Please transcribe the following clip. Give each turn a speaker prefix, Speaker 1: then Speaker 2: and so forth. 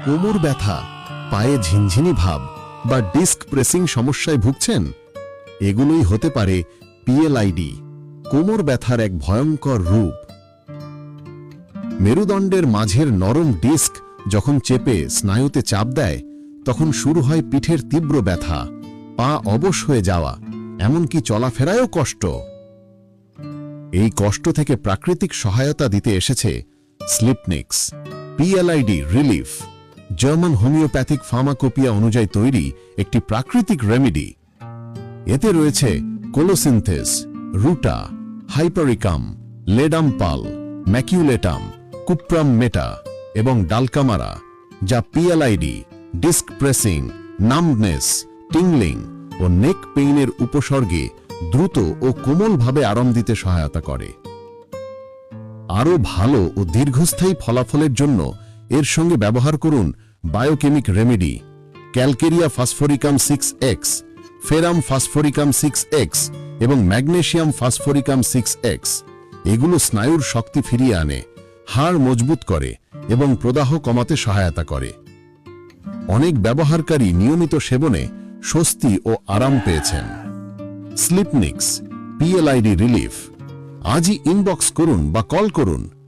Speaker 1: কোমর ব্যথা, পায়ে ঝিনঝিনি ভাব বা ডিস্ক প্রেসিং সমস্যায় ভুগছেন? এগুলোই হতে পারে পিএলআইডি, কোমর ব্যথার এক ভয়ঙ্কর রূপ। মেরুদণ্ডের মাঝের নরম ডিস্ক যখন চেপে স্নায়ুতে চাপ দেয়, তখন শুরু হয় পিঠের তীব্র ব্যথা, পা অবশ হয়ে যাওয়া, এমনকি চলাফেরায়ও কষ্ট। এই কষ্ট থেকে প্রাকৃতিক সহায়তা দিতে এসেছে স্লিপনিক্স PLID relief, German homeopathic pharmacopoeia অনুযায়ী তৈরি একটি প্রাকৃতিক রেমেডি। এতে রয়েছে কোলোসিনথেস, রুটা, হাইপারিকাম, লেডামপাল, ম্যাকিউলেটাম, কুপ্রাম মেটা এবং ডালকামারা, যা PLID, disc pressing, numbness, tingling ও নেক পেইনের উপসর্গে দ্রুত ও কোমলভাবে আরাম দিতে সহায়তা করে। আরও ভালো ও দীর্ঘস্থায়ী ফলাফলের জন্য এর সঙ্গে ব্যবহার করুন biochemic remedy, Calcarea Phosphoricum 6X, Ferrum Phosphoricum 6X এবং ম্যাগনেসিয়াম ফসফোরিকাম 6X। এগুলো স্নায়ুর শক্তি ফিরিয়ে আনে, হাড় মজবুত করে এবং প্রদাহ কমাতে সহায়তা করে। অনেক ব্যবহারকারী নিয়মিত সেবনে স্বস্তি ও আরাম পেয়েছেন। স্লিপনিক্স পিএলআইডি রিলিফ আজই ইনবক্স করুন বা কল করুন